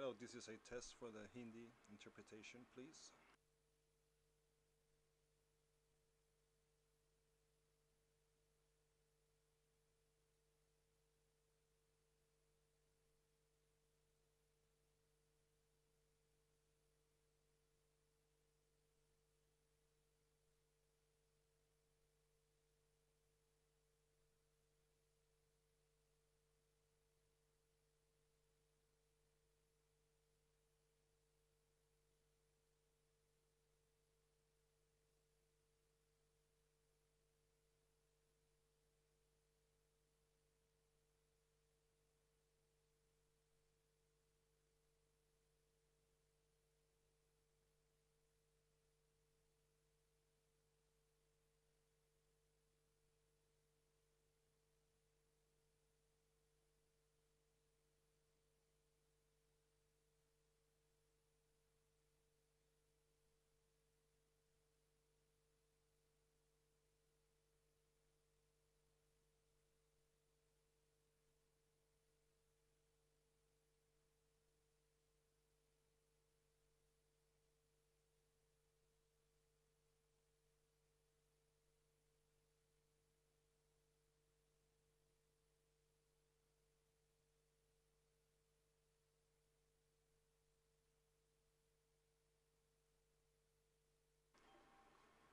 Hello, this is a test for the Hindi interpretation, please.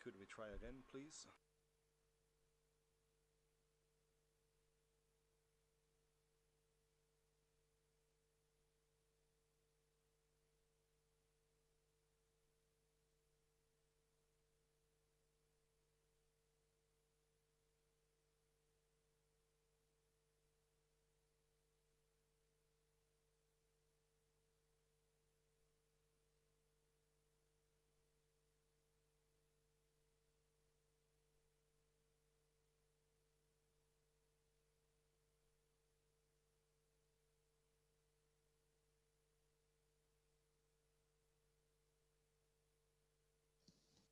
Could we try again, please?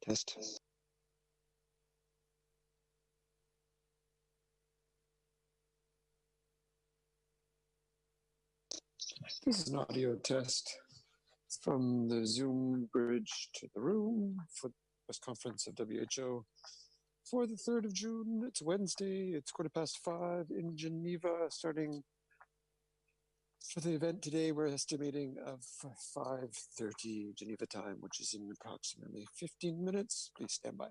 Test. This is an audio test from the Zoom bridge to the room for the press conference of WHO for the 3rd of June. It's Wednesday. It's 5:15 in Geneva, starting for the event today. We're estimating of 5:30 Geneva time, which is in approximately 15 minutes. Please stand by.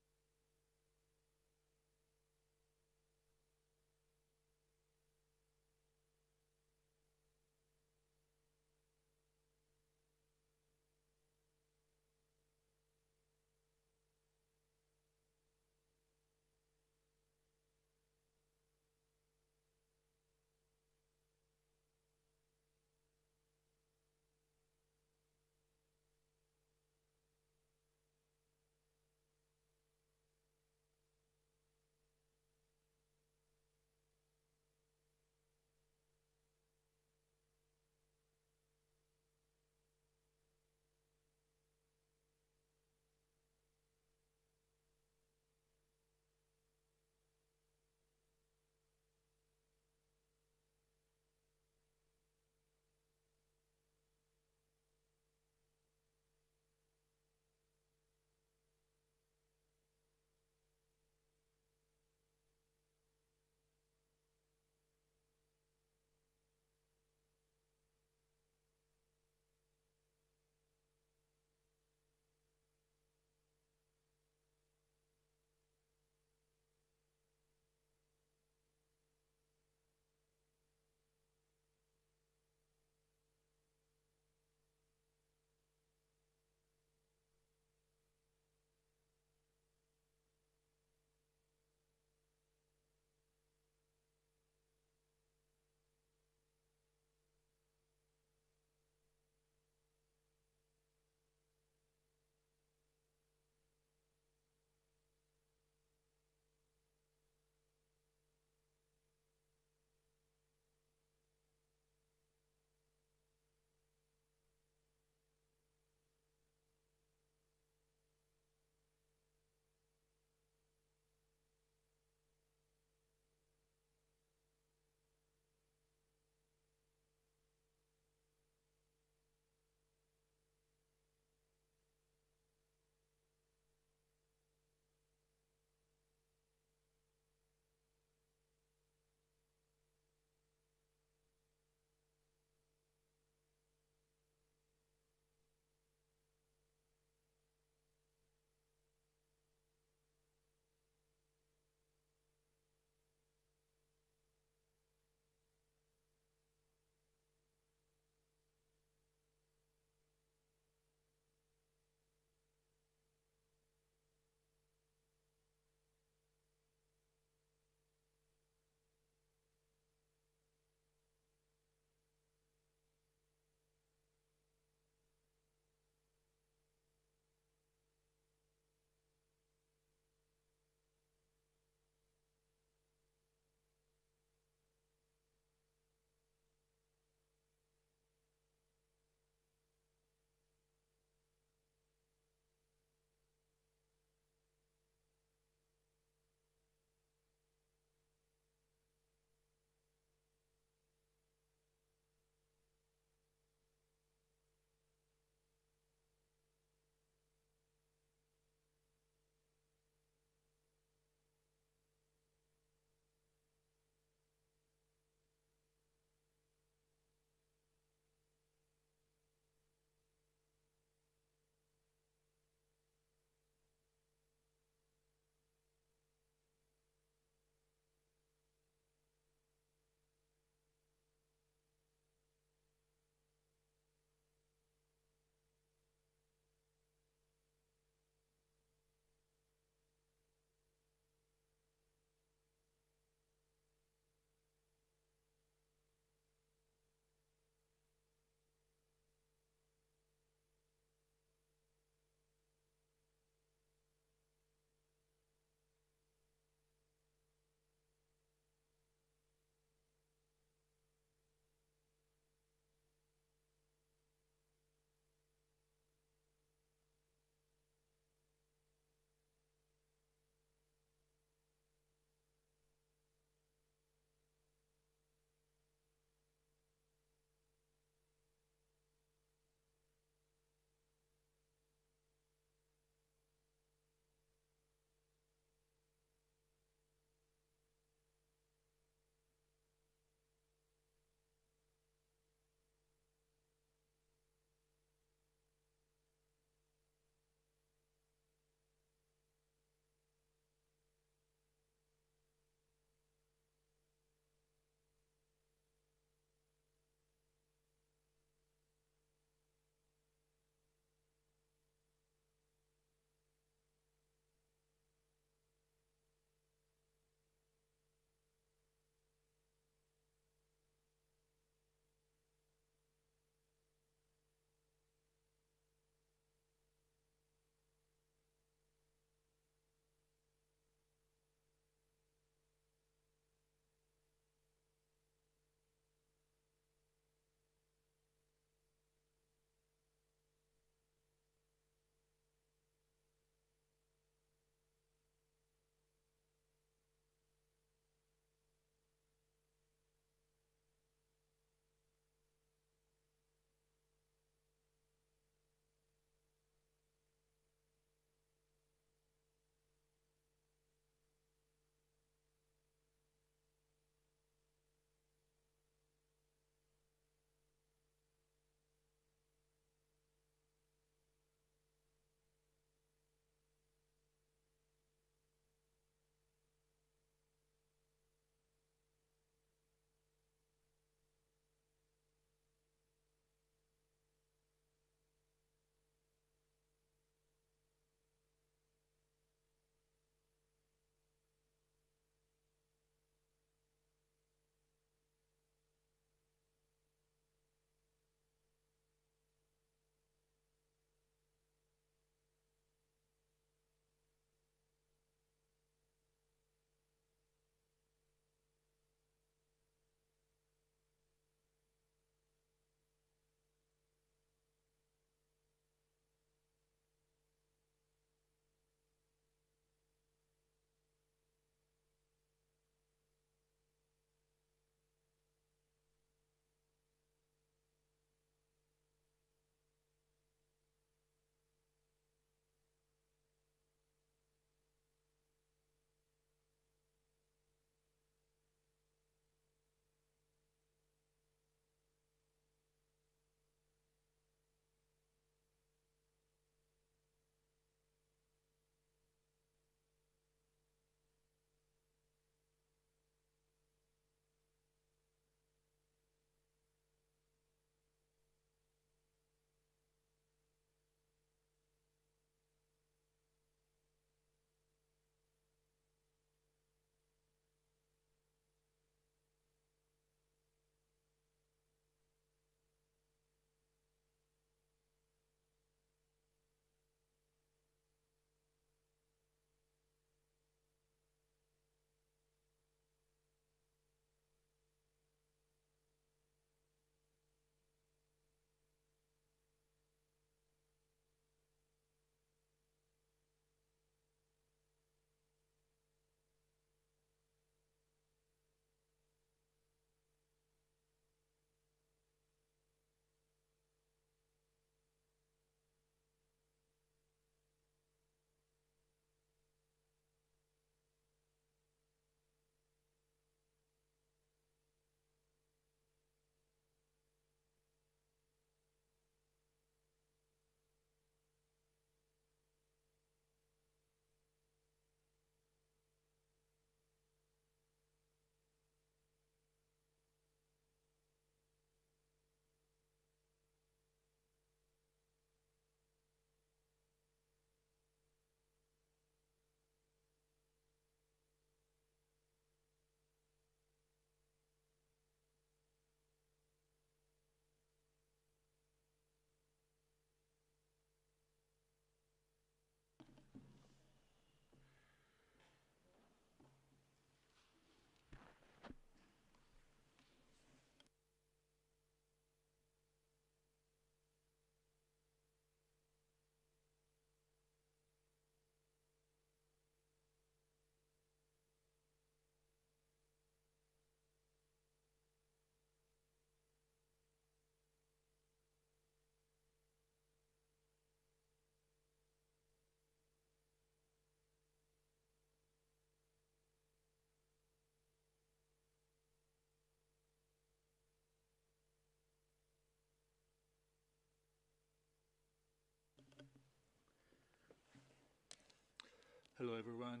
Hello everyone.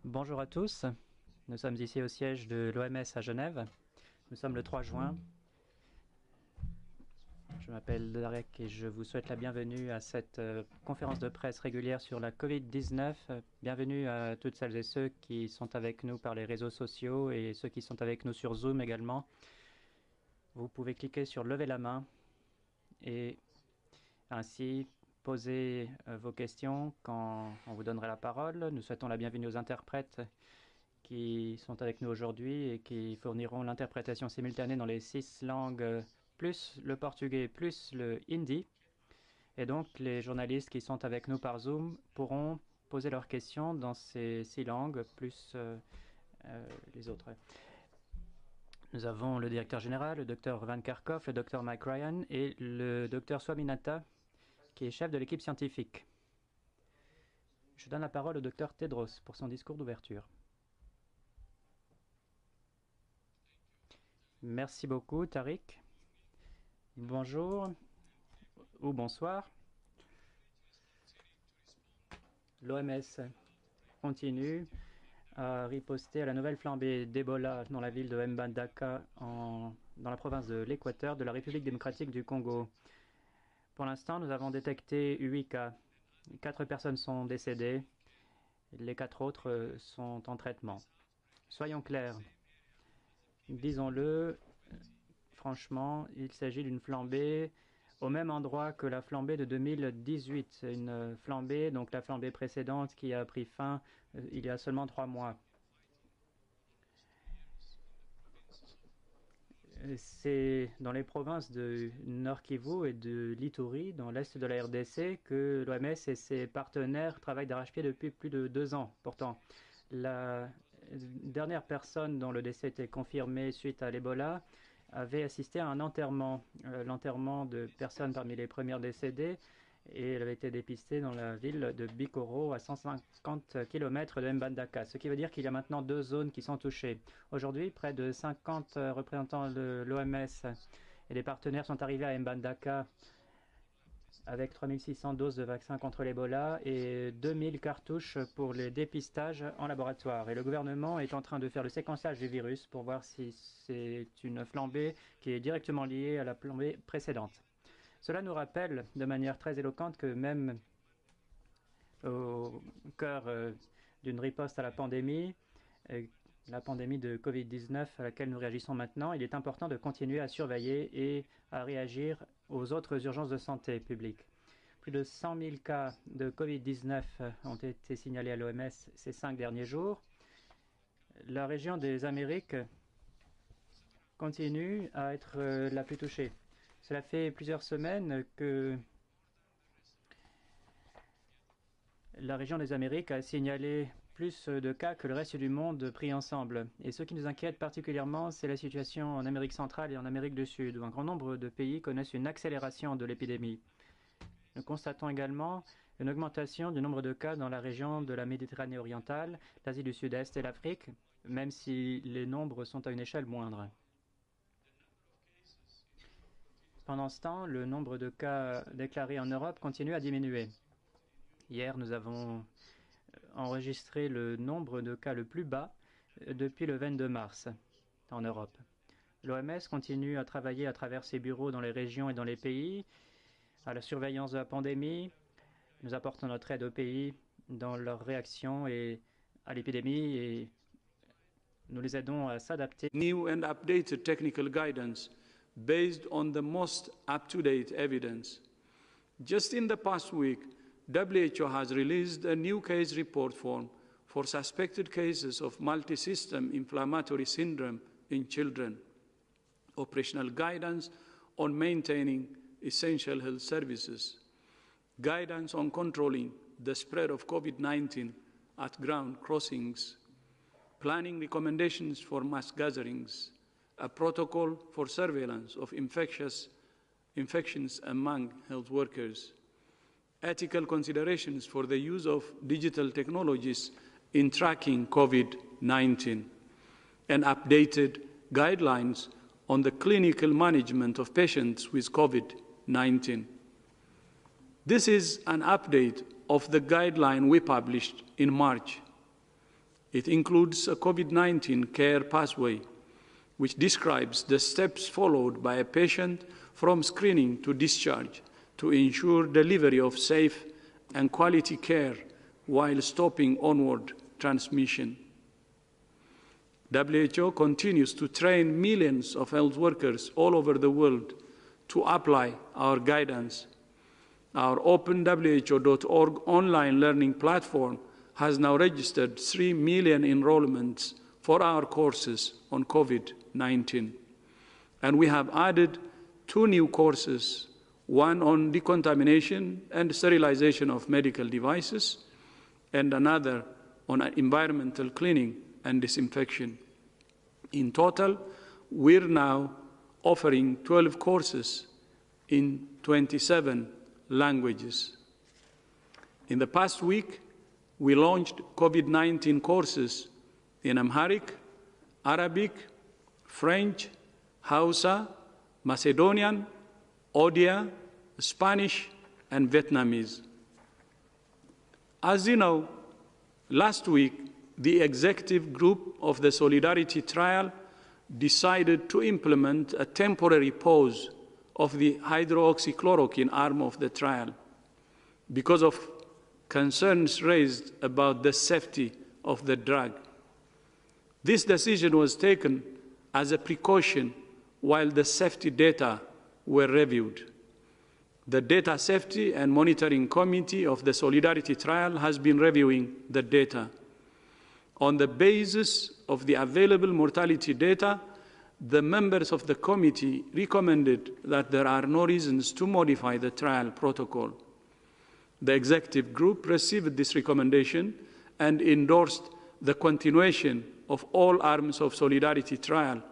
Bonjour à tous. Nous sommes ici au siège de l'OMS à Genève. Nous sommes le 3 juin. Je m'appelle Directo et je vous souhaite la bienvenue à cette conférence de presse régulière sur la Covid-19. Bienvenue à toutes celles et ceux qui sont avec nous par les réseaux sociaux et ceux qui sont avec nous sur Zoom également. Vous pouvez cliquer sur lever la main et ainsi poser vos questions quand on vous donnera la parole. Nous souhaitons la bienvenue aux interprètes qui sont avec nous aujourd'hui et qui fourniront l'interprétation simultanée dans les 6 langues, plus le portugais, plus le hindi. Et donc, les journalistes qui sont avec nous par Zoom pourront poser leurs questions dans ces 6 langues, plus les autres. Nous avons le directeur général, le docteur Van Kerkhoff, le docteur Mike Ryan et le docteur Swaminathan, qui est chef de l'équipe scientifique. Je donne la parole au docteur Tedros pour son discours d'ouverture. Merci beaucoup, Tariq. Bonjour ou bonsoir. L'OMS continue à riposter à la nouvelle flambée d'Ebola dans la ville de Mbandaka, dans la province de l'Équateur de la République démocratique du Congo. Pour l'instant, nous avons détecté 8 cas. 4 personnes sont décédées. Les 4 autres sont en traitement. Soyons clairs. Disons-le, franchement, il s'agit d'une flambée au même endroit que la flambée de 2018. Une flambée, donc la flambée précédente qui a pris fin il y a seulement 3 mois. C'est dans les provinces de Nord Kivu et de l'Ituri, dans l'est de la RDC, que l'OMS et ses partenaires travaillent d'arrache-pied depuis plus de 2 ans. Pourtant, la dernière personne dont le décès était confirmé suite à l'Ebola avait assisté à un enterrement, l'enterrement de personnes parmi les premières décédées, et elle avait été dépistée dans la ville de Bikoro, à 150 km de Mbandaka, ce qui veut dire qu'il y a maintenant 2 zones qui sont touchées. Aujourd'hui, près de 50 représentants de l'OMS et des partenaires sont arrivés à Mbandaka avec 3600 doses de vaccins contre l'Ebola et 2000 cartouches pour les dépistages en laboratoire. Et le gouvernement est en train de faire le séquençage du virus pour voir si c'est une flambée qui est directement liée à la flambée précédente. Cela nous rappelle de manière très éloquente que même au cœur d'une riposte à la pandémie de Covid-19 à laquelle nous réagissons maintenant, il est important de continuer à surveiller et à réagir aux autres urgences de santé publique. Plus de 100 000 cas de Covid-19 ont été signalés à l'OMS ces 5 derniers jours. La région des Amériques continue à être la plus touchée. Cela fait plusieurs semaines que la région des Amériques a signalé plus de cas que le reste du monde pris ensemble. Et ce qui nous inquiète particulièrement, c'est la situation en Amérique centrale et en Amérique du Sud, où un grand nombre de pays connaissent une accélération de l'épidémie. Nous constatons également une augmentation du nombre de cas dans la région de la Méditerranée orientale, l'Asie du Sud-Est et l'Afrique, même si les nombres sont à une échelle moindre. Pendant ce temps, le nombre de cas déclarés en Europe continue à diminuer. Hier, nous avons enregistré le nombre de cas le plus bas depuis le 22 mars en Europe. L'OMS continue à travailler à travers ses bureaux dans les régions et dans les pays, à la surveillance de la pandémie. Nous apportons notre aide aux pays dans leur réaction à l'épidémie et nous les aidons à s'adapter. New and updated technical guidance based on the most up-to-date evidence. Just in the past week, WHO has released a new case report form for suspected cases of multi-system inflammatory syndrome in children, operational guidance on maintaining essential health services, guidance on controlling the spread of COVID-19 at ground crossings, planning recommendations for mass gatherings, a protocol for surveillance of infections among health workers, ethical considerations for the use of digital technologies in tracking COVID-19, and updated guidelines on the clinical management of patients with COVID-19. This is an update of the guideline we published in March. It includes a COVID-19 care pathway, which describes the steps followed by a patient from screening to discharge to ensure delivery of safe and quality care while stopping onward transmission. WHO continues to train millions of health workers all over the world to apply our guidance. Our openwho.org online learning platform has now registered 3 million enrollments for our courses on COVID-19. And we have added 2 new courses, one on decontamination and sterilization of medical devices, and another on environmental cleaning and disinfection. In total, we're now offering 12 courses in 27 languages. In the past week, we launched COVID-19 courses in Amharic, Arabic, French, Hausa, Macedonian, Odia, Spanish, and Vietnamese. As you know, last week, the executive group of the Solidarity Trial decided to implement a temporary pause of the hydroxychloroquine arm of the trial because of concerns raised about the safety of the drug. This decision was taken as a precaution while the safety data were reviewed. The Data Safety and Monitoring Committee of the Solidarity Trial has been reviewing the data. On the basis of the available mortality data, the members of the committee recommended that there are no reasons to modify the trial protocol. The executive group received this recommendation and endorsed the continuation of all arms of Solidarity Trial,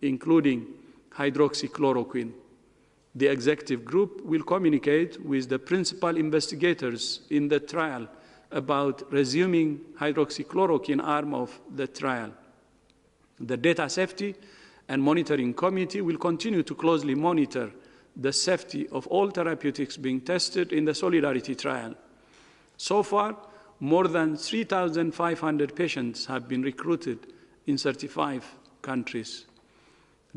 including hydroxychloroquine. The executive group will communicate with the principal investigators in the trial about resuming hydroxychloroquine arm of the trial. The Data Safety and Monitoring Committee will continue to closely monitor the safety of all therapeutics being tested in the Solidarity Trial. So far, more than 3,500 patients have been recruited in 35 countries.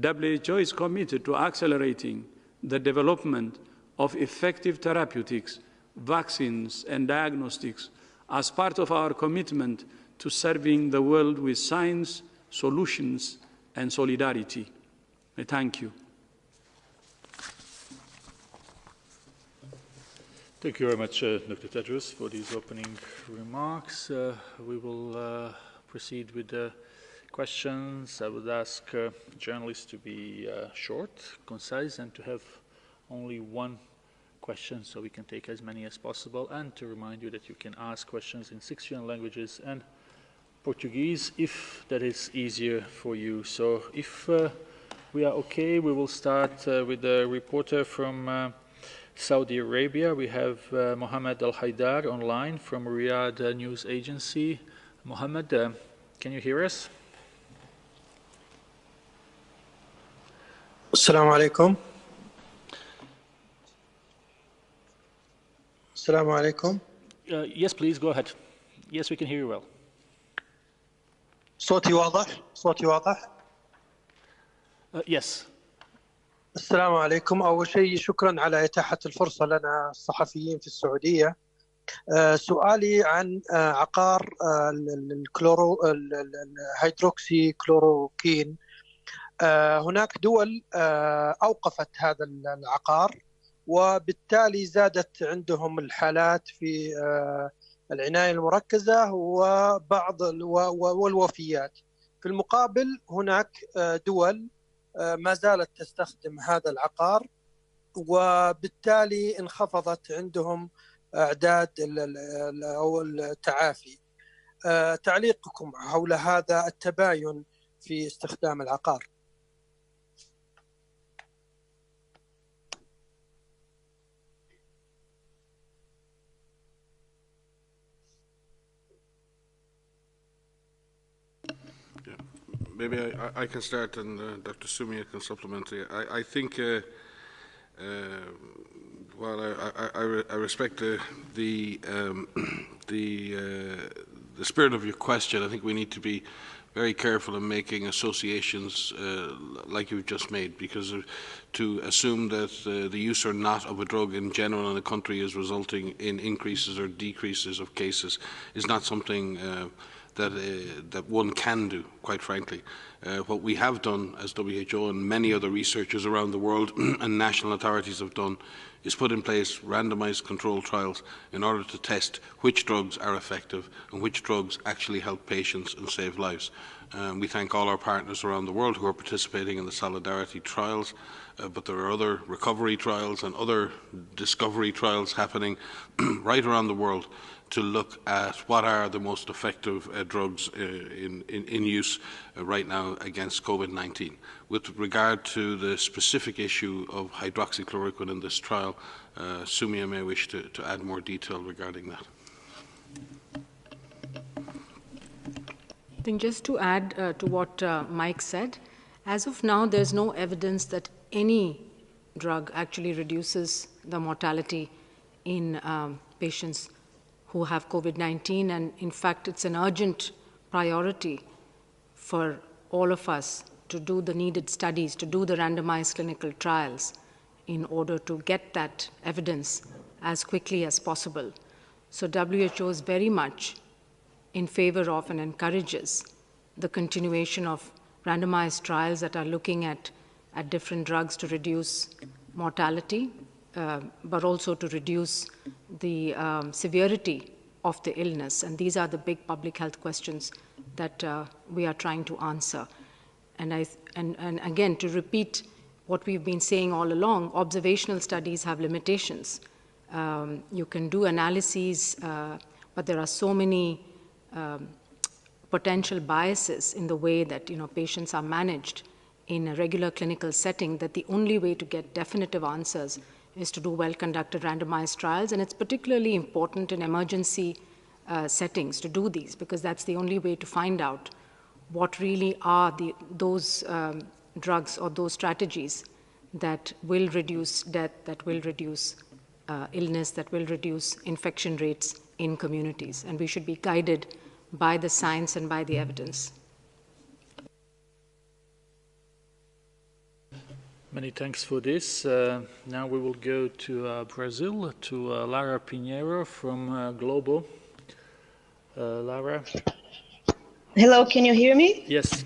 WHO is committed to accelerating the development of effective therapeutics, vaccines, and diagnostics as part of our commitment to serving the world with science, solutions, and solidarity. Thank you. Thank you very much, Dr. Tedros, for these opening remarks. We will proceed with the questions. I would ask journalists to be short, concise, and to have only one question so we can take as many as possible, and to remind you that you can ask questions in 6 languages and Portuguese if that is easier for you. So if we are okay, we will start with the reporter from Saudi Arabia. We have Mohammed Al-Haidar online from Riyadh News Agency. Mohammed, can you hear us? السلام عليكم. السلام عليكم. Yes, please, go ahead. Yes, we can hear you well. صوتي واضح؟ صوتي واضح؟ Yes. السلام عليكم. أول شيء شكرا على إتاحة الفرصة لنا الصحفيين في السعودية. سؤالي عن عقار الهيدروكسي كلوروكين. هناك دول أوقفت هذا العقار، وبالتالي زادت عندهم الحالات في العناية المركزة وبعض والوفيات. في المقابل هناك دول ما زالت تستخدم هذا العقار، وبالتالي انخفضت عندهم أعداد أو التعافي. تعليقكم حول هذا التباين في استخدام العقار؟ Maybe I can start, and Dr. Sumia can supplement. I think Well, I respect the spirit of your question. I think we need to be very careful in making associations like you've just made, because to assume that the use or not of a drug in general in a country is resulting in increases or decreases of cases is not something that one can do, quite frankly. What we have done as WHO and many other researchers around the world and national authorities have done is put in place randomized controlled trials in order to test which drugs are effective and which drugs actually help patients and save lives. We thank all our partners around the world who are participating in the Solidarity trials, but there are other recovery trials and other discovery trials happening right around the world to look at what are the most effective drugs in use right now against COVID-19. With regard to the specific issue of hydroxychloroquine in this trial, Sumia may wish to add more detail regarding that. I think just to add to what Mike said, as of now, there's no evidence that any drug actually reduces the mortality in patients who have COVID-19, and in fact, it's an urgent priority for all of us to do the needed studies, to do the randomized clinical trials in order to get that evidence as quickly as possible. So WHO is very much in favor of and encourages the continuation of randomized trials that are looking at different drugs to reduce mortality, but also to reduce the severity of the illness. And these are the big public health questions that we are trying to answer. And again, to repeat what we've been saying all along, observational studies have limitations. You can do analyses, but there are so many potential biases in the way that patients are managed in a regular clinical setting, that the only way to get definitive answers is to do well-conducted randomized trials. And it's particularly important in emergency settings to do these, because that's the only way to find out what really are those drugs or those strategies that will reduce death, that will reduce illness, that will reduce infection rates in communities. And we should be guided by the science and by the evidence. Many thanks for this. Now we will go to Brazil, to Lara Pinheiro from Globo. Lara? Hello, can you hear me? Yes.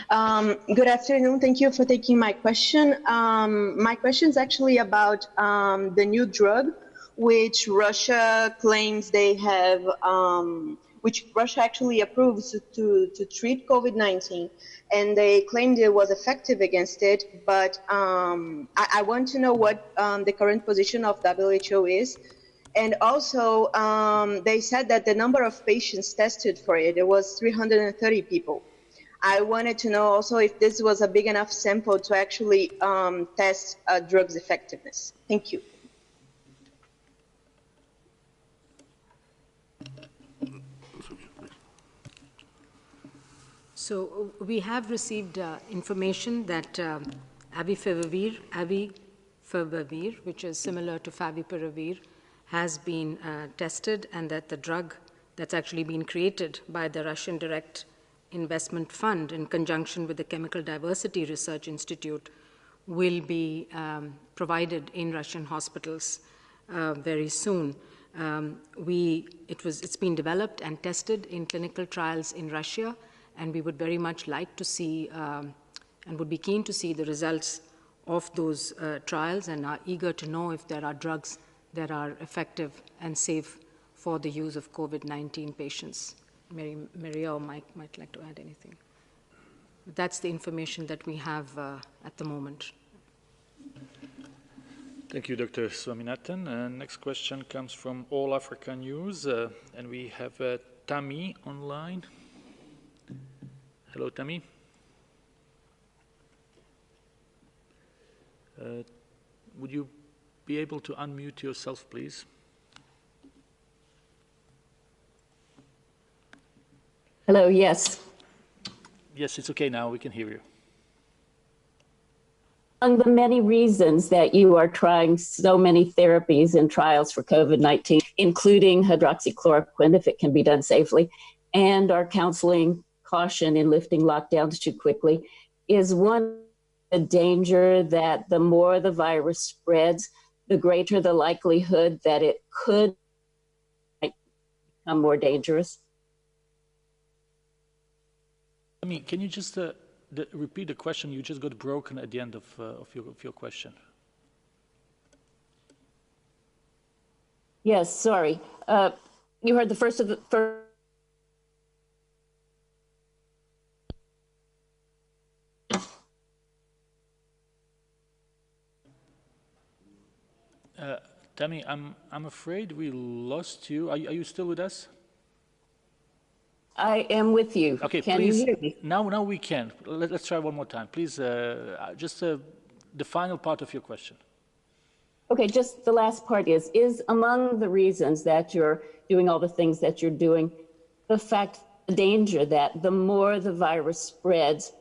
Good afternoon. Thank you for taking my question. My question is actually about the new drug, which Russia claims they have, which Russia actually approves to treat COVID-19. And they claimed it was effective against it, but I want to know what the current position of WHO is. And also, they said that the number of patients tested for it was 330 people. I wanted to know also if this was a big enough sample to actually test a drug's effectiveness. Thank you. So we have received information that avifavipiravir, which is similar to favipiravir, has been tested, and that the drug that's actually been created by the Russian Direct Investment Fund in conjunction with the Chemical Diversity Research Institute will be provided in Russian hospitals very soon. It's been developed and tested in clinical trials in Russia, and we would very much like to see and would be keen to see the results of those trials, and are eager to know if there are drugs that are effective and safe for the use of COVID-19 patients. Maria or Mike might like to add anything. But that's the information that we have at the moment. Thank you, Dr. Swaminathan. Next question comes from All Africa News, and we have Tammy online. Hello, Tammy. Would you be able to unmute yourself, please? Hello, yes. Yes, it's okay now. We can hear you. Among the many reasons that you are trying so many therapies and trials for COVID-19, including hydroxychloroquine, if it can be done safely, and are counseling caution in lifting lockdowns too quickly, is one the danger that the more the virus spreads, the greater the likelihood that it could become more dangerous? I mean, can you just repeat the question? You just got broken at the end of your question. Yes, sorry. You heard the first of the first. Tammy, I'm afraid we lost you. Are you still with us? I am with you. Okay, can please. You hear me? Now we can. Let's try one more time. Please, just the final part of your question. Okay, just the last part is among the reasons that you're doing all the things that you're doing, the danger that the more the virus spreads,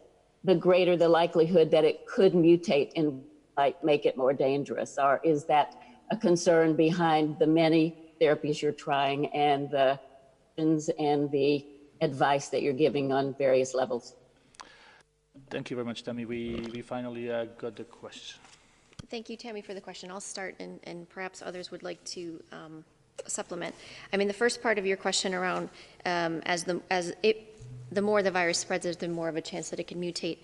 the greater the likelihood that it could mutate and might make it more dangerous? Or is that a concern behind the many therapies you're trying and the advice that you're giving on various levels? Thank you very much, Tammy. We finally got the question. Thank you, Tammy, for the question. I'll start, and perhaps others would like to supplement. I mean, the first part of your question around the more the virus spreads, the more of a chance that it can mutate.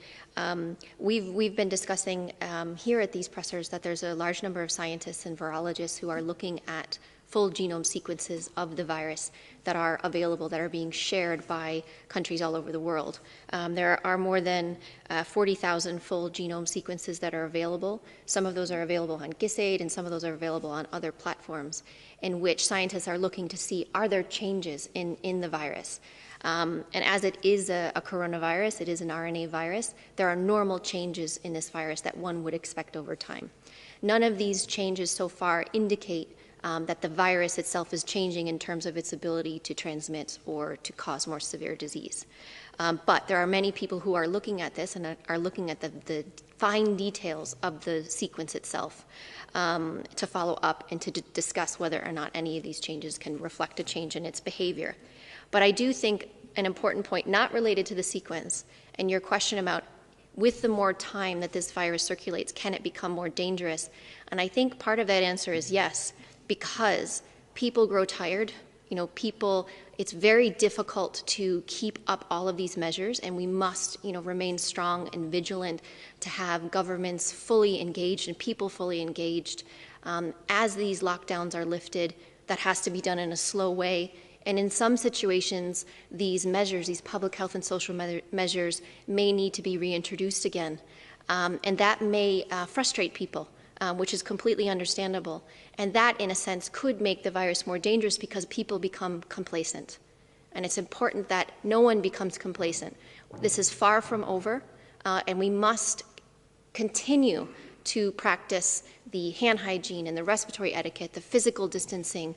We've been discussing here at these pressers that there's a large number of scientists and virologists who are looking at full genome sequences of the virus that are available, that are being shared by countries all over the world. There are more than 40,000 full genome sequences that are available. Some of those are available on GISAID, and some of those are available on other platforms in which scientists are looking to see, are there changes in the virus? And as it is a coronavirus, it is an RNA virus, there are normal changes in this virus that one would expect over time. None of these changes so far indicate that the virus itself is changing in terms of its ability to transmit or to cause more severe disease. But there are many people who are looking at this and are looking at the fine details of the sequence itself to follow up and to discuss whether or not any of these changes can reflect a change in its behavior. But I do think an important point, not related to the sequence, and your question about with the more time that this virus circulates, can it become more dangerous? And I think part of that answer is yes, because people grow tired. You know, it's very difficult to keep up all of these measures, and we must, remain strong and vigilant to have governments fully engaged and people fully engaged. As these lockdowns are lifted, that has to be done in a slow way. And in some situations, these measures, these public health and social measures, may need to be reintroduced again. And that may frustrate people, which is completely understandable. And that, in a sense, could make the virus more dangerous because people become complacent. And it's important that no one becomes complacent. This is far from over, and we must continue to practice the hand hygiene and the respiratory etiquette, the physical distancing,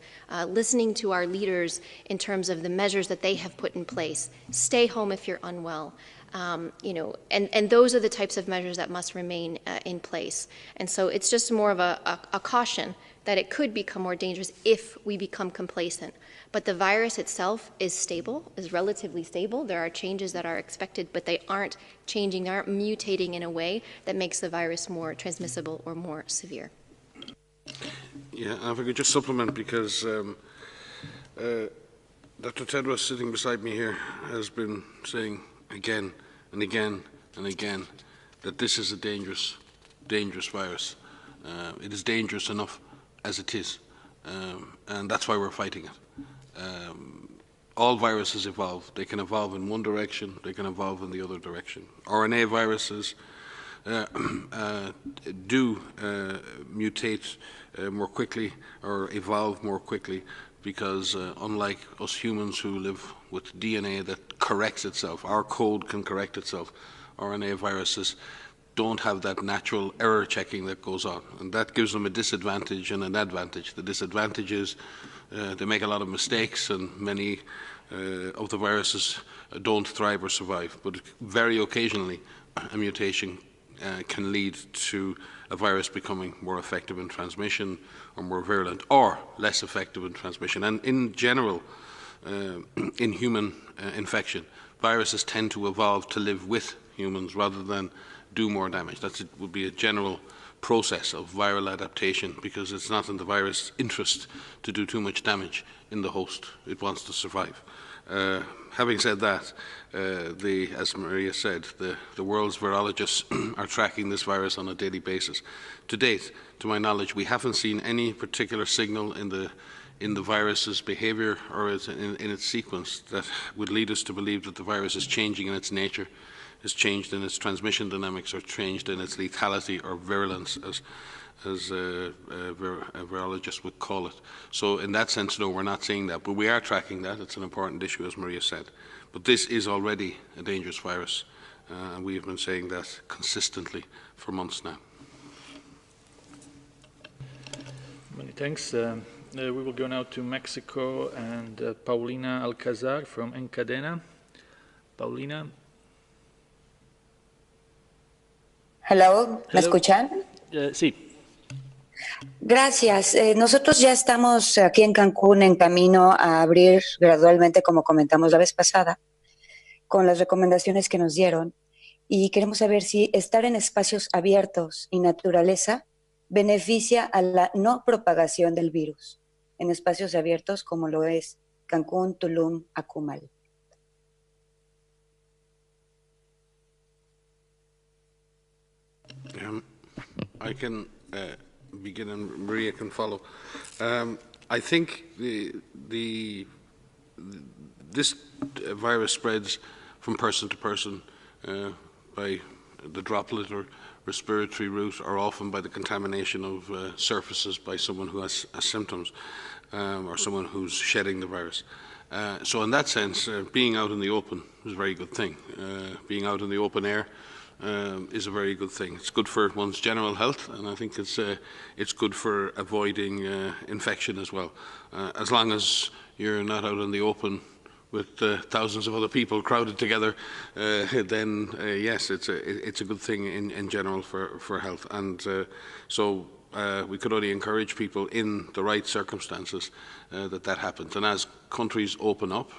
listening to our leaders in terms of the measures that they have put in place. Stay home if you're unwell. And those are the types of measures that must remain in place. And so it's just more of a caution that it could become more dangerous if we become complacent. But the virus itself is stable, is relatively stable. There are changes that are expected, but they aren't changing, they aren't mutating in a way that makes the virus more transmissible or more severe. Yeah, and if I could just supplement, because Dr. Tedros, sitting beside me here, has been saying again and again and again that this is a dangerous virus. It is dangerous enough as it is, and that's why we're fighting it. All viruses evolve. They can evolve in one direction, they can evolve in the other direction. RNA viruses do mutate more quickly or evolve more quickly because unlike us humans who live with DNA that corrects itself, our code can correct itself, RNA viruses don't have that natural error checking that goes on, and that gives them a disadvantage and an advantage. The disadvantage is they make a lot of mistakes, and many of the viruses don't thrive or survive, but very occasionally a mutation can lead to a virus becoming more effective in transmission or more virulent or less effective in transmission. And in general, in human infection, viruses tend to evolve to live with humans rather than do more damage. That would be a general process of viral adaptation, because it's not in the virus' interest to do too much damage in the host. It wants to survive. Having said that, as Maria said, the world's virologists are tracking this virus on a daily basis. To date, to my knowledge, we haven't seen any particular signal in the virus's behavior or in its sequence that would lead us to believe that the virus is changing in its nature, has changed in its transmission dynamics, or changed in its lethality or virulence, as a virologist would call it. So in that sense, no, we're not seeing that, but we are tracking that. It's an important issue, as Maria said. But this is already a dangerous virus, and we have been saying that consistently for months now. Many thanks. We will go now to Mexico and Paulina Alcazar from Encadena. Paulina. Hello, ¿me escuchan? Sí. Gracias. Nosotros ya estamos aquí en Cancún en camino a abrir gradualmente, como comentamos la vez pasada, con las recomendaciones que nos dieron. Y queremos saber si estar en espacios abiertos y naturaleza beneficia a la no propagación del virus en espacios abiertos como lo es Cancún, Tulum, Akumal. I can begin and Maria can follow. I think this virus spreads from person to person by the droplet or respiratory route, or often by the contamination of surfaces by someone who has symptoms or someone who's shedding the virus. So in that sense, being out in the open is a very good thing. Being out in the open air is a very good thing. It's good for one's general health, and I think it's good for avoiding infection as well. As long as you're not out in the open with thousands of other people crowded together, then yes, it's a good thing in general for health. And so we could only encourage people in the right circumstances that happens. And as countries open up,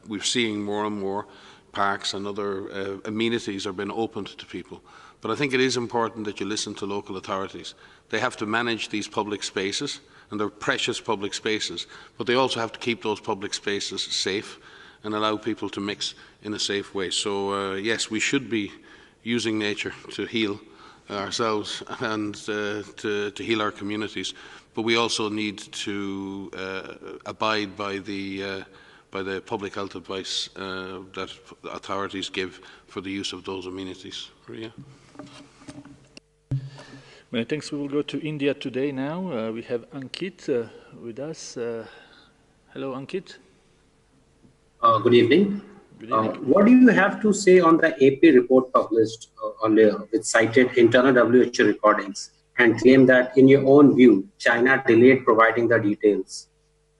we're seeing more and more parks and other amenities are being opened to people. But I think it is important that you listen to local authorities. They have to manage these public spaces, and they're precious public spaces, but they also have to keep those public spaces safe and allow people to mix in a safe way. So yes, we should be using nature to heal ourselves and to heal our communities, but we also need to abide by the public health advice that authorities give for the use of those amenities. Maria? Many thanks. We will go to India today now. We have Ankit with us. Hello, Ankit. Good evening. Good evening. What do you have to say on the AP report published which cited internal WHO recordings and claimed that, in your own view, China delayed providing the details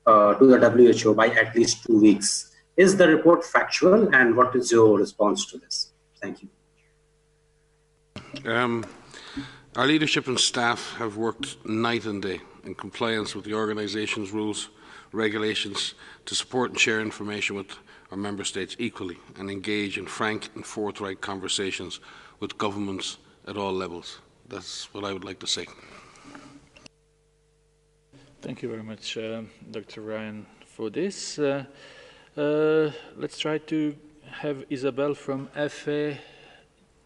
to the WHO by at least 2 weeks? Is the report factual, and what is your response to this? Thank you. Our leadership and staff have worked night and day in compliance with the organisation's rules, regulations, to support and share information with our member states equally and engage in frank and forthright conversations with governments at all levels. That's what I would like to say. Thank you very much, Dr. Ryan, for this. Let's try to have Isabel from FA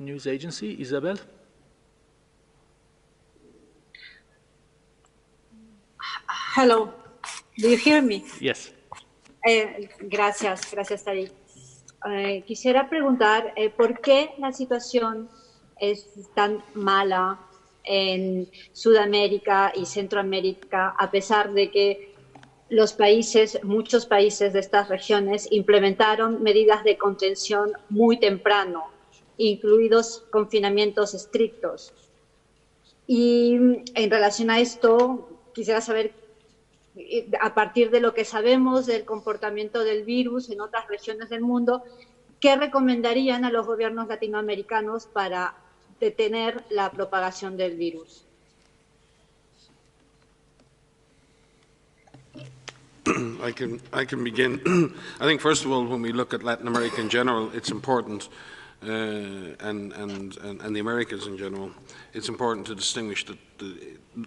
News Agency. Isabel? Hello, do you hear me? Yes. Gracias, Tari. Quisiera preguntar por qué la situación es tan mala en Sudamérica y Centroamérica, a pesar de que muchos países de estas regiones implementaron medidas de contención muy temprano, incluidos confinamientos estrictos. Y en relación a esto, quisiera saber, a partir de lo que sabemos del comportamiento del virus en otras regiones del mundo, ¿qué recomendarían a los gobiernos latinoamericanos para detener la propagación del virus? I can begin. I think first of all, when we look at Latin America in general, it's important, and the Americas in general, it's important to distinguish that,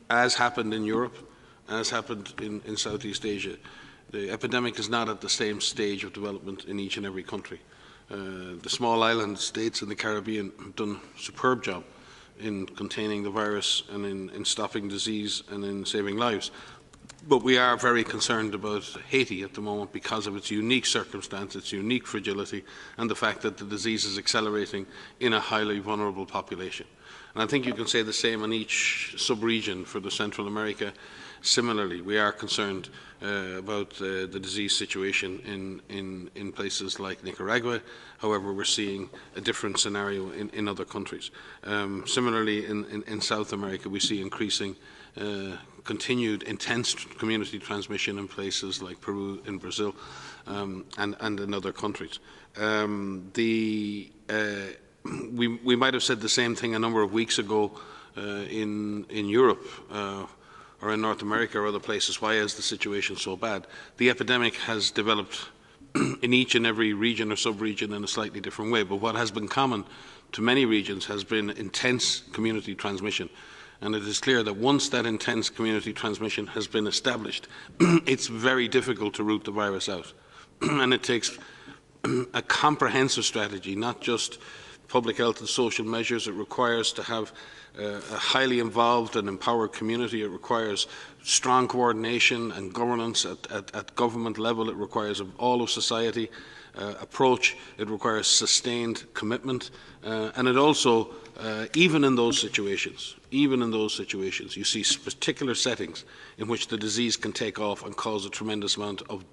as happened in Europe, as happened in Southeast Asia, the epidemic is not at the same stage of development in each and every country. The small island states in the Caribbean have done a superb job in containing the virus and in stopping disease and in saving lives. But we are very concerned about Haiti at the moment because of its unique circumstance, its unique fragility, and the fact that the disease is accelerating in a highly vulnerable population. And I think you can say the same on each sub-region for the Central America. Similarly, we are concerned about the disease situation in places like Nicaragua. However, we're seeing a different scenario in other countries. Similarly, in South America, we see increasing continued intense community transmission in places like Peru, in Brazil, and in other countries. We might have said the same thing a number of weeks ago in Europe or in North America or other places. Why is the situation so bad? The epidemic has developed in each and every region or sub-region in a slightly different way, but what has been common to many regions has been intense community transmission. And it is clear that once that intense community transmission has been established, it's very difficult to root the virus out. And it takes a comprehensive strategy, not just public health and social measures. It requires to have a highly involved and empowered community. It requires strong coordination and governance at government level. It requires all of society approach. It requires sustained commitment. And it also, even in those situations, you see particular settings in which the disease can take off and cause a tremendous amount of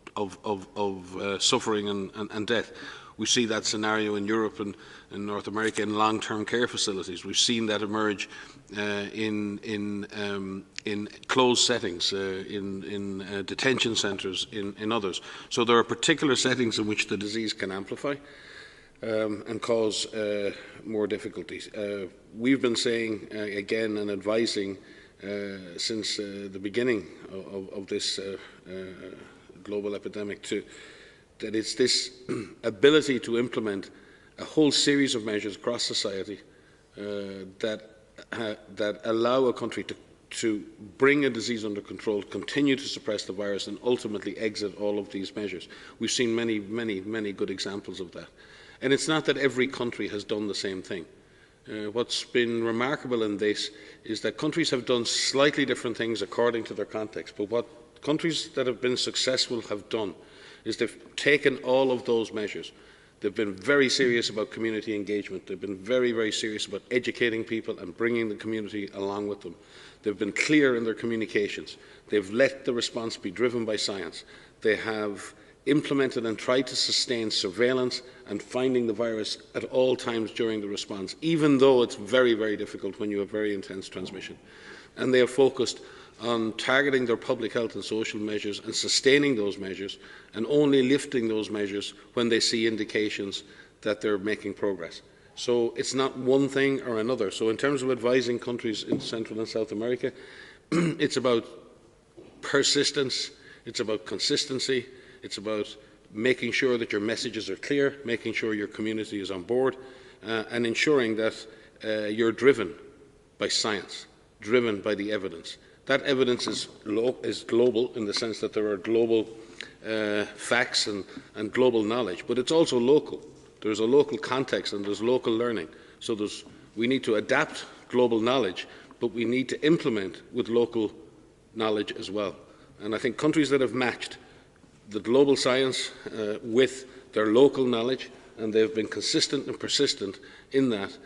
suffering and death. We see that scenario in Europe and in North America in long-term care facilities. We've seen that emerge in closed settings, in detention centres, in others. So there are particular settings in which the disease can amplify and cause more difficulties. We've been saying again and advising since the beginning of this global epidemic that it's this ability to implement a whole series of measures across society that allow a country to bring a disease under control, continue to suppress the virus, and ultimately exit all of these measures. We've seen many, many, many good examples of that. And it's not that every country has done the same thing. What's been remarkable in this is that countries have done slightly different things according to their context, but what countries that have been successful have done is they've taken all of those measures. They've been very serious about community engagement. They've been very, very serious about educating people and bringing the community along with them. They've been clear in their communications. They've let the response be driven by science. They have implemented and tried to sustain surveillance and finding the virus at all times during the response, even though it's very, very difficult when you have very intense transmission. And they have focused on targeting their public health and social measures and sustaining those measures and only lifting those measures when they see indications that they're making progress. So it's not one thing or another. So in terms of advising countries in Central and South America, it's about persistence, it's about consistency, it's about making sure that your messages are clear, making sure your community is on board, and ensuring that you're driven by science, driven by the evidence. That evidence is global in the sense that there are global facts and global knowledge, but it's also local. There's a local context and there's local learning. So we need to adapt global knowledge, but we need to implement with local knowledge as well. And I think countries that have matched the global science with their local knowledge, and they've been consistent and persistent in that,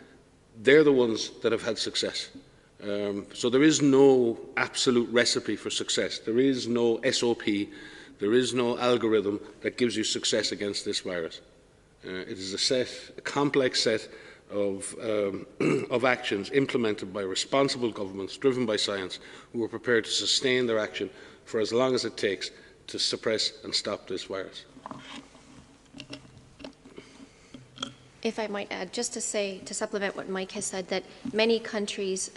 they're the ones that have had success. So there is no absolute recipe for success. There is no SOP. There is no algorithm that gives you success against this virus. It is a complex set of actions implemented by responsible governments, driven by science, who are prepared to sustain their action for as long as it takes to suppress and stop this virus. If I might add, just to say, to supplement what Mike has said, that many countries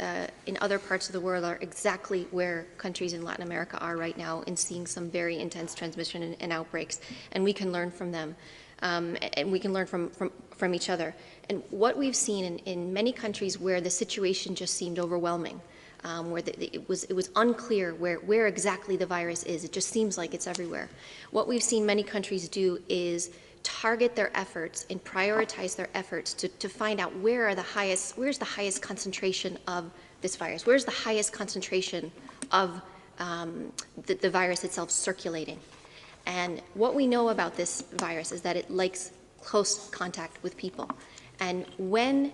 in other parts of the world are exactly where countries in Latin America are right now in seeing some very intense transmission and outbreaks, and we can learn from them, and we can learn from each other. And what we've seen in many countries where the situation just seemed overwhelming, where it was unclear where exactly the virus is, it just seems like it's everywhere. What we've seen many countries do is target their efforts and prioritize their efforts to find out where's the highest concentration of this virus, where's the highest concentration of the virus itself circulating. And what we know about this virus is that it likes close contact with people. And when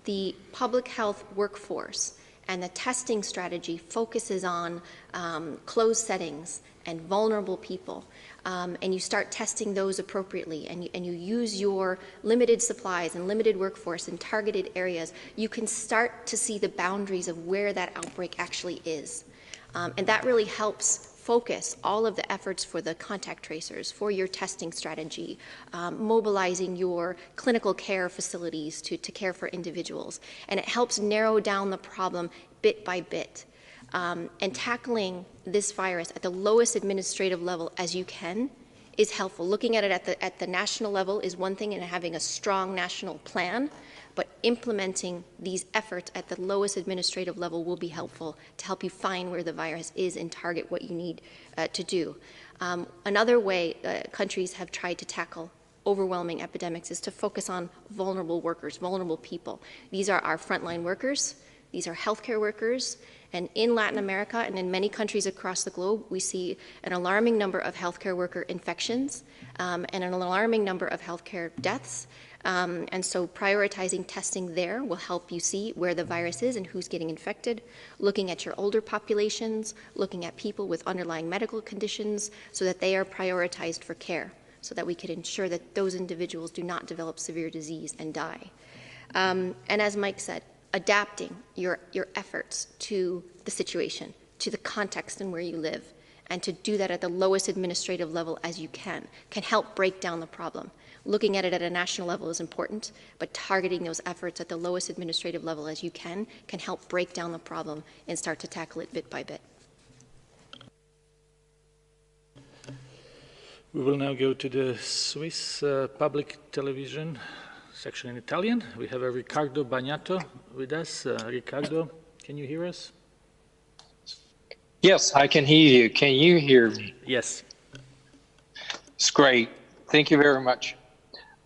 the public health workforce and the testing strategy focuses on closed settings and vulnerable people, and you start testing those appropriately, and you use your limited supplies and limited workforce in targeted areas, you can start to see the boundaries of where that outbreak actually is. And that really helps focus all of the efforts for the contact tracers, for your testing strategy, mobilizing your clinical care facilities to care for individuals. And it helps narrow down the problem bit by bit. And tackling this virus at the lowest administrative level as you can is helpful. Looking at it at the national level is one thing, and having a strong national plan, but implementing these efforts at the lowest administrative level will be helpful to help you find where the virus is and target what you need to do. Another way countries have tried to tackle overwhelming epidemics is to focus on vulnerable workers, vulnerable people. These are our frontline workers, these are healthcare workers, and in Latin America and in many countries across the globe, we see an alarming number of healthcare worker infections and an alarming number of healthcare deaths. And so prioritizing testing there will help you see where the virus is and who's getting infected, looking at your older populations, looking at people with underlying medical conditions so that they are prioritized for care, so that we could ensure that those individuals do not develop severe disease and die. And as Mike said, adapting your efforts to the situation, to the context in where you live, and to do that at the lowest administrative level as you can help break down the problem. Looking at it at a national level is important, but targeting those efforts at the lowest administrative level as you can help break down the problem and start to tackle it bit by bit. We will now go to the Swiss public television section in Italian. We have Riccardo Bagnato with us. Riccardo, can you hear us? Yes, I can hear you. Can you hear me? Yes. It's great. Thank you very much.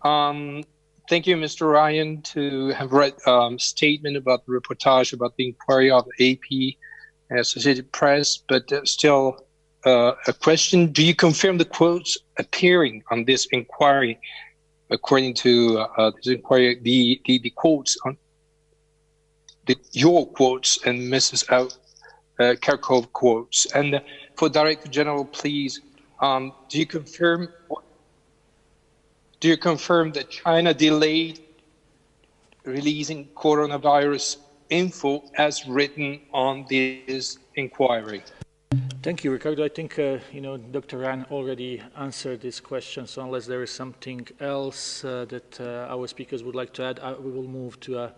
Thank you, Mr. Ryan, to have read a statement about the reportage about the inquiry of AP and Associated Press, but still a question. Do you confirm the quotes appearing on this inquiry? According to this inquiry, the quotes on your quotes and Mrs. Kerkhove quotes. And for Director General, please, do you confirm that China delayed releasing coronavirus info as written on this inquiry? Thank you, Ricardo. I think Dr. Ryan already answered this question, so unless there is something else that our speakers would like to add, we will move to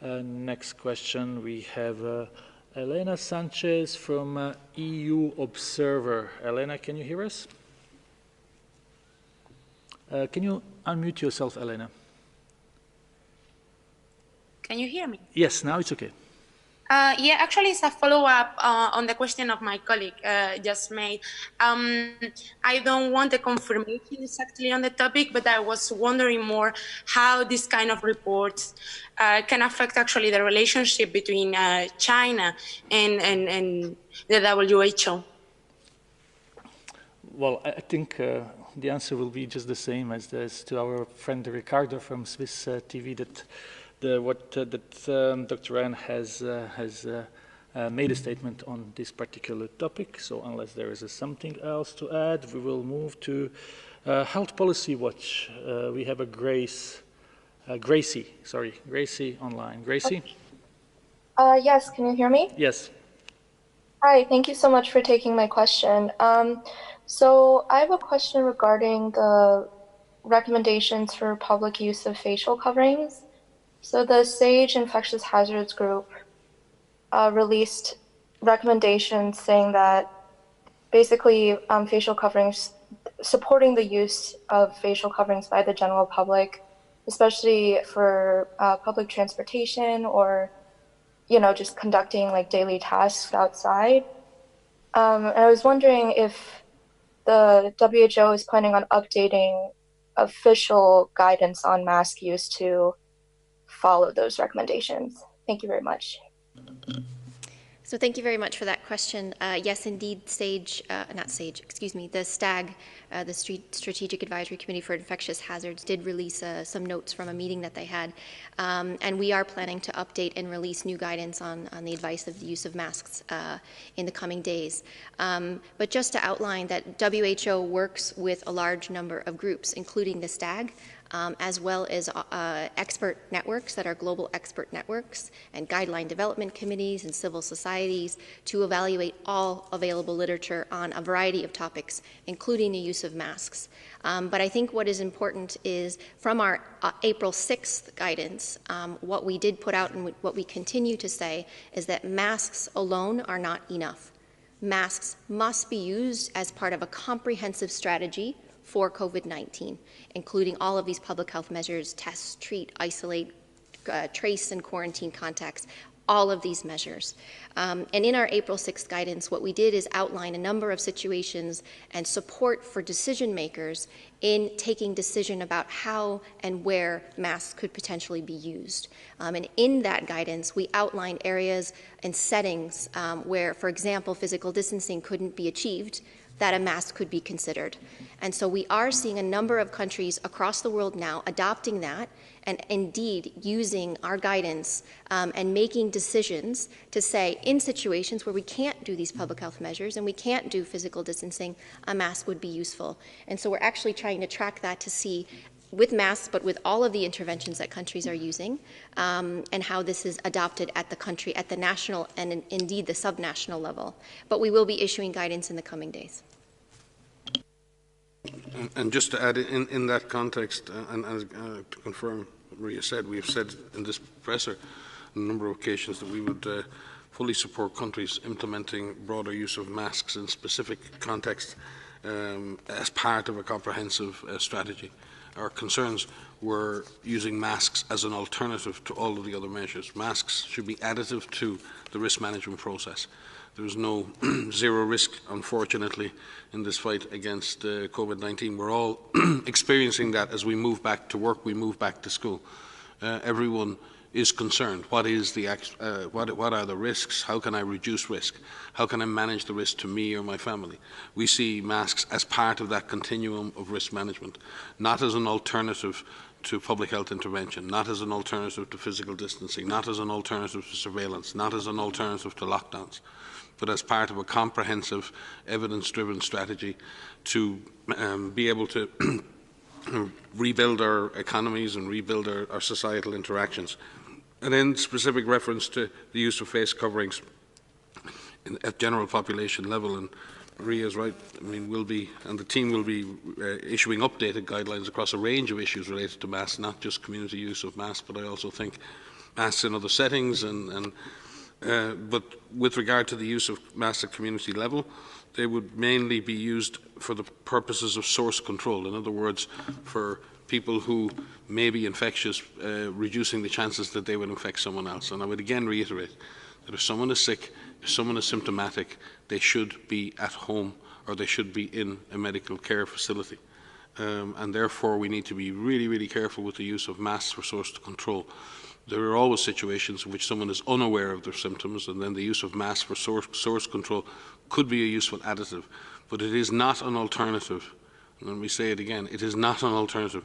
a next question. We have Elena Sanchez from EU Observer. Elena, can you hear us? Can you unmute yourself, Elena? Can you hear me? Yes, now it's okay. Yeah, actually, it's a follow-up on the question of my colleague just made. I don't want a confirmation exactly on the topic, but I was wondering more how this kind of reports can affect actually the relationship between China and the WHO. Well, I think the answer will be just the same as to our friend Ricardo from Swiss TV, that Dr. Ryan has made a statement on this particular topic. So unless there is something else to add, we will move to Health Policy Watch. We have a Gracie online. Gracie? Yes, can you hear me? Yes. Hi, thank you so much for taking my question. So I have a question regarding the recommendations for public use of facial coverings. So the SAGE Infectious Hazards Group released recommendations saying that basically facial coverings, supporting the use of facial coverings by the general public, especially for public transportation or, you know, just conducting like daily tasks outside. And I was wondering if the WHO is planning on updating official guidance on mask use to follow those recommendations. Thank you very much. So thank you very much for that question. Yes, indeed, the STAG, the Strategic Advisory Committee for Infectious Hazards, did release some notes from a meeting that they had. And we are planning to update and release new guidance on the advice of the use of masks in the coming days. But just to outline that WHO works with a large number of groups, including the STAG, as well as expert networks that are global expert networks and guideline development committees and civil societies to evaluate all available literature on a variety of topics, including the use of masks. But I think what is important is from our April 6th guidance, what we did put out and what we continue to say is that masks alone are not enough. Masks must be used as part of a comprehensive strategy for COVID-19, including all of these public health measures, test, treat, isolate, trace, and quarantine contacts, all of these measures. And in our April 6th guidance, what we did is outline a number of situations and support for decision makers in taking decision about how and where masks could potentially be used. And in that guidance, we outlined areas and settings where, for example, physical distancing couldn't be achieved, that a mask could be considered. And so we are seeing a number of countries across the world now adopting that and indeed using our guidance and making decisions to say in situations where we can't do these public health measures and we can't do physical distancing, a mask would be useful. And so we're actually trying to track that to see with masks, but with all of the interventions that countries are using, and how this is adopted at the country, at the national, and indeed the subnational level. But we will be issuing guidance in the coming days. And just to add in that context, and to confirm what Maria said, we have said in this presser on a number of occasions that we would fully support countries implementing broader use of masks in specific contexts as part of a comprehensive strategy. Our concerns were using masks as an alternative to all of the other measures. Masks should be additive to the risk management process. There is no zero risk, unfortunately, in this fight against COVID-19. We're all experiencing that as we move back to work, we move back to school. Everyone is concerned. What are the risks? How can I reduce risk? How can I manage the risk to me or my family? We see masks as part of that continuum of risk management, not as an alternative to public health intervention, not as an alternative to physical distancing, not as an alternative to surveillance, not as an alternative to lockdowns, but as part of a comprehensive, evidence-driven strategy to be able to rebuild our economies and rebuild our societal interactions. And then specific reference to the use of face coverings at general population level, and Maria is right, I mean, the team will be issuing updated guidelines across a range of issues related to masks, not just community use of masks, but I also think masks in other settings, but with regard to the use of masks at community level, they would mainly be used for the purposes of source control. In other words, for people who may be infectious, reducing the chances that they would infect someone else. And I would again reiterate that if someone is sick, if someone is symptomatic, they should be at home or they should be in a medical care facility. And therefore we need to be really, really careful with the use of masks for source control. There are always situations in which someone is unaware of their symptoms, and then the use of masks for source control could be a useful additive. But it is not an alternative. And let me say it again, it is not an alternative.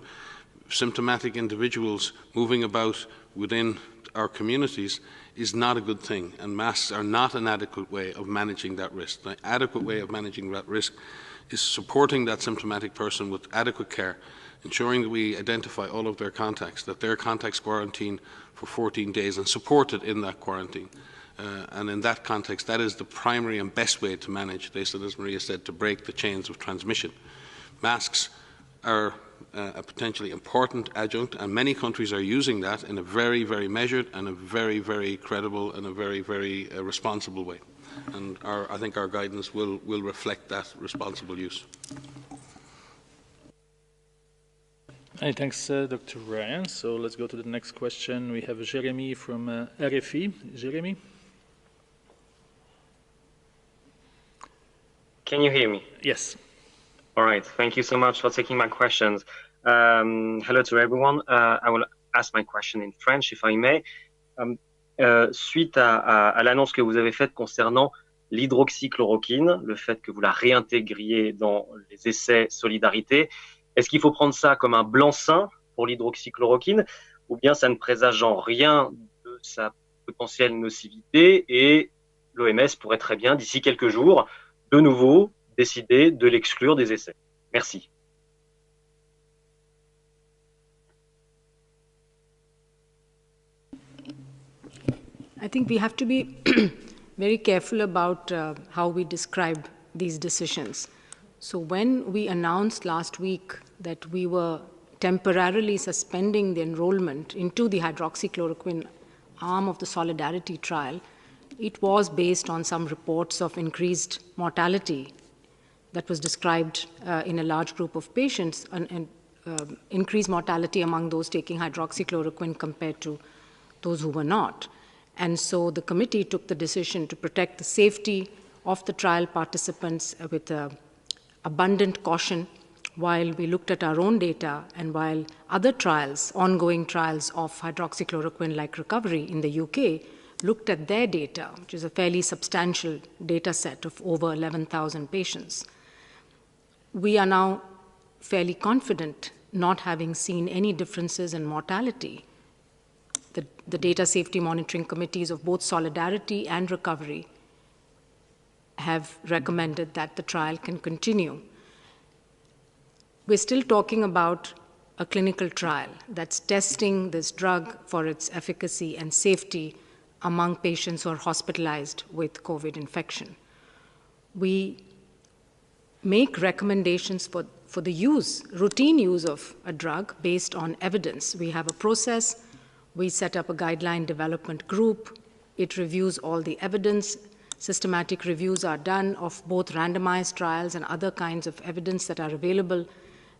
Symptomatic individuals moving about within our communities is not a good thing, and masks are not an adequate way of managing that risk. The adequate way of managing that risk is supporting that symptomatic person with adequate care, ensuring that we identify all of their contacts, that their contacts quarantine for 14 days and supported in that quarantine. And in that context, that is the primary and best way to manage this, and as Maria said, to break the chains of transmission. Masks are a potentially important adjunct, and many countries are using that in a very, very measured and a very, very credible and a very, very responsible way. And I think our guidance will reflect that responsible use. Hey, thanks, Dr. Ryan. So let's go to the next question. We have Jeremy from RFI. Jeremy? Can you hear me? Yes. All right. Thank you so much for taking my questions. Hello to everyone. I will ask my question in French, if I may. Suite à l'annonce que vous avez faite concernant l'hydroxychloroquine, le fait que vous la réintégriez dans les essais Solidarité, est-ce qu'il faut prendre ça comme un blanc-seing pour l'hydroxychloroquine, ou bien ça ne présage en rien de sa potentielle nocivité et l'OMS pourrait très bien, d'ici quelques jours, de nouveau décider de l'exclure des essais? Merci. I think we have to be very careful about how we describe these decisions. So when we announced last week that we were temporarily suspending the enrollment into the hydroxychloroquine arm of the Solidarity trial, it was based on some reports of increased mortality that was described in a large group of patients, and increased mortality among those taking hydroxychloroquine compared to those who were not. And so the committee took the decision to protect the safety of the trial participants with abundant caution while we looked at our own data and while other trials, ongoing trials of hydroxychloroquine like Recovery in the UK, looked at their data, which is a fairly substantial data set of over 11,000 patients. We are now fairly confident, not having seen any differences in mortality. The data safety monitoring committees of both Solidarity and Recovery have recommended that the trial can continue. We're still talking about a clinical trial that's testing this drug for its efficacy and safety among patients who are hospitalized with COVID infection. We make recommendations for the use, routine use of a drug based on evidence. We have a process. We set up a guideline development group. It reviews all the evidence. Systematic reviews are done of both randomized trials and other kinds of evidence that are available.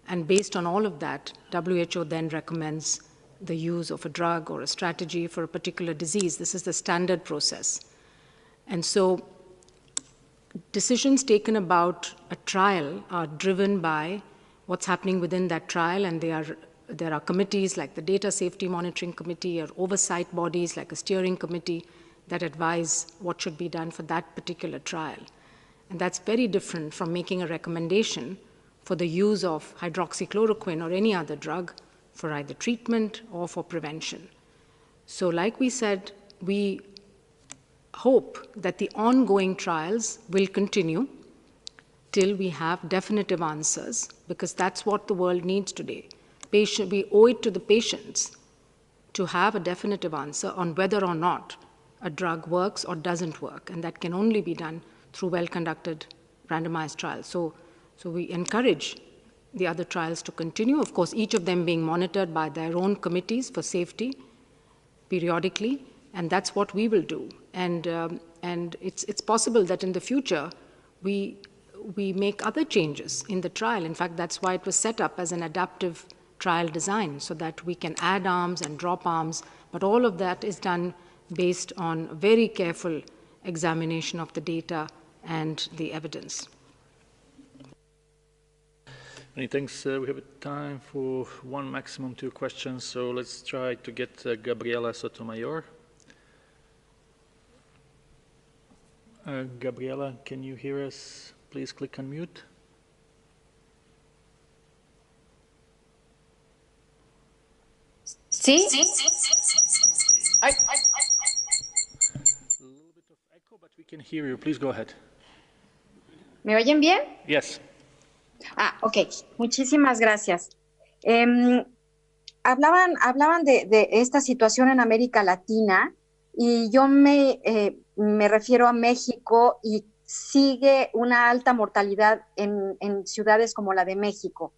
And based on all of that, WHO then recommends the use of a drug or a strategy for a particular disease. This is the standard process. And so decisions taken about a trial are driven by what's happening within that trial, and there are committees like the Data Safety Monitoring Committee or oversight bodies like a steering committee that advise what should be done for that particular trial. And that's very different from making a recommendation for the use of hydroxychloroquine or any other drug for either treatment or for prevention. So like we said, we hope that the ongoing trials will continue till we have definitive answers, because that's what the world needs today. We owe it to the patients to have a definitive answer on whether or not a drug works or doesn't work, and that can only be done through well-conducted randomized trials. So we encourage the other trials to continue, of course, each of them being monitored by their own committees for safety periodically, and that's what we will do. And it's possible that in the future we make other changes in the trial. In fact, that's why it was set up as an adaptive trial design, so that we can add arms and drop arms, but all of that is done based on very careful examination of the data and the evidence. Many thanks. We have time for one, maximum 2 questions, so let's try to get Gabriela Sotomayor. Gabriela, can you hear us? Please click unmute. Sí. A little bit of echo, but we can hear you. Please go ahead. ¿Me oyen bien? Yes. Ok. Muchísimas gracias. Hablaban de esta situación en América Latina y yo me refiero a México, y sigue una alta mortalidad en ciudades como la de México.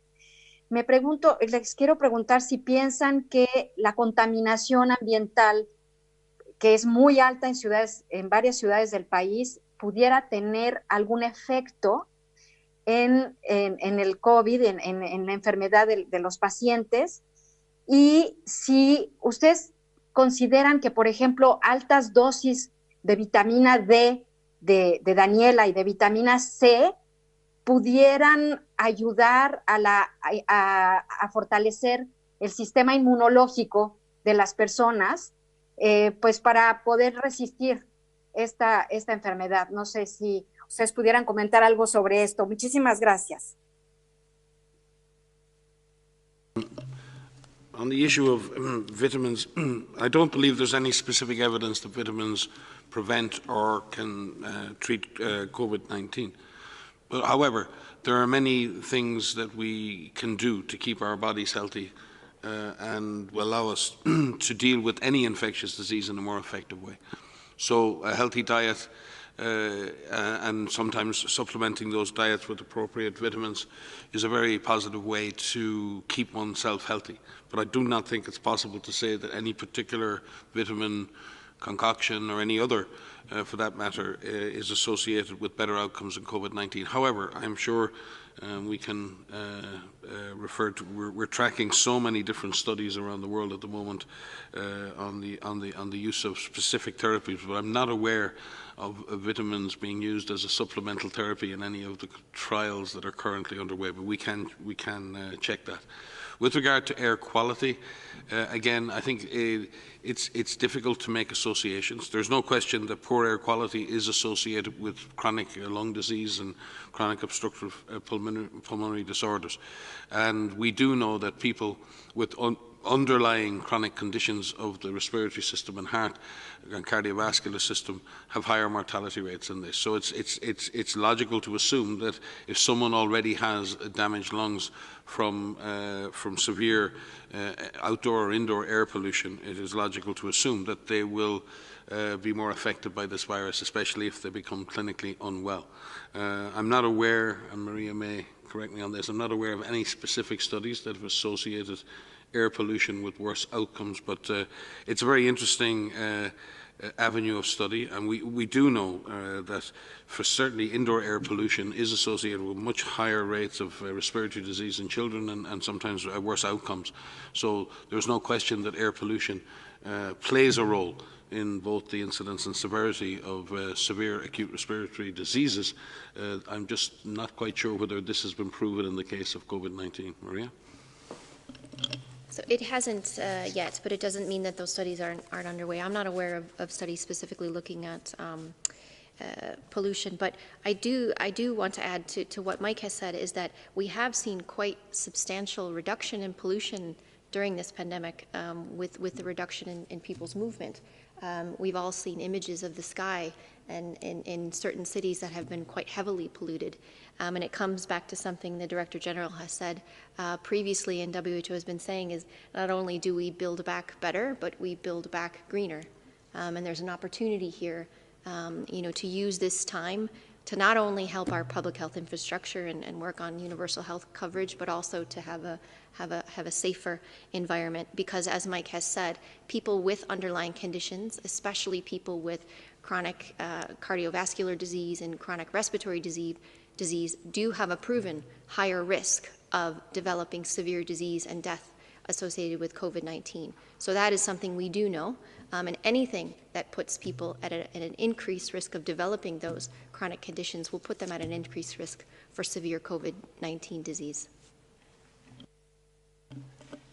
les quiero preguntar si piensan que la contaminación ambiental, que es muy alta en varias ciudades del país, pudiera tener algún efecto en el COVID, en la enfermedad de los pacientes, y si ustedes consideran que, por ejemplo, altas dosis de vitamina D, de Daniela, y de vitamina C pudieran ayudar a fortalecer el sistema inmunológico de las personas, pues para poder resistir esta enfermedad. No sé si ustedes pudieran comentar algo sobre esto. Muchísimas gracias. On the issue of vitamins, I don't believe there's any specific evidence that vitamins prevent or can treat COVID-19. But, however, there are many things that we can do to keep our bodies healthy and will allow us to deal with any infectious disease in a more effective way. So a healthy diet and sometimes supplementing those diets with appropriate vitamins is a very positive way to keep oneself healthy. But I do not think it's possible to say that any particular vitamin concoction or any other, for that matter, is associated with better outcomes in COVID-19. However, I'm sure we can refer to, we're tracking so many different studies around the world at the moment on the use of specific therapies, but I'm not aware of vitamins being used as a supplemental therapy in any of the trials that are currently underway, but we can check that. With regard to air quality, again, I think it's difficult to make associations. There's no question that poor air quality is associated with chronic lung disease and chronic obstructive pulmonary disorders. And we do know that people with underlying chronic conditions of the respiratory system and heart and cardiovascular system have higher mortality rates than this. So it's logical to assume that if someone already has damaged lungs from severe outdoor or indoor air pollution, it is logical to assume that they will be more affected by this virus, especially if they become clinically unwell. I'm not aware, and Maria may correct me on this, I'm not aware of any specific studies that have associated air pollution with worse outcomes, but it's a very interesting avenue of study, and we do know that for certainly indoor air pollution is associated with much higher rates of respiratory disease in children and sometimes worse outcomes. So there's no question that air pollution plays a role in both the incidence and severity of severe acute respiratory diseases. I'm just not quite sure whether this has been proven in the case of COVID-19. Maria? So it hasn't yet, but it doesn't mean that those studies aren't underway. I'm not aware of studies specifically looking at pollution, but I do want to add to what Mike has said is that we have seen quite substantial reduction in pollution during this pandemic with the reduction in people's movement. We've all seen images of the sky and in certain cities that have been quite heavily polluted. And it comes back to something the Director General has said previously, and WHO has been saying, is not only do we build back better, but we build back greener. And there's an opportunity here, to use this time to not only help our public health infrastructure and work on universal health coverage, but also to have a safer environment. Because as Mike has said, people with underlying conditions, especially people with chronic cardiovascular disease and chronic respiratory disease do have a proven higher risk of developing severe disease and death associated with COVID-19. So that is something we do know, and anything that puts people at an increased risk of developing those chronic conditions will put them at an increased risk for severe COVID-19 disease.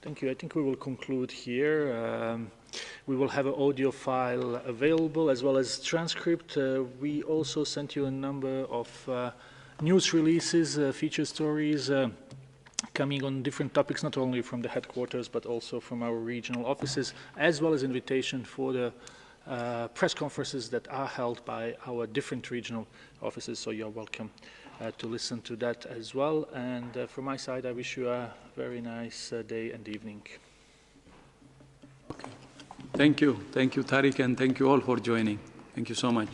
Thank you. I think we will conclude here. We will have an audio file available as well as transcript. We also sent you a number of news releases, feature stories coming on different topics, not only from the headquarters, but also from our regional offices, as well as invitation for the press conferences that are held by our different regional offices. So you're welcome to listen to that as well. And from my side, I wish you a very nice day and evening. Thank you. Thank you, Tariq, and thank you all for joining. Thank you so much.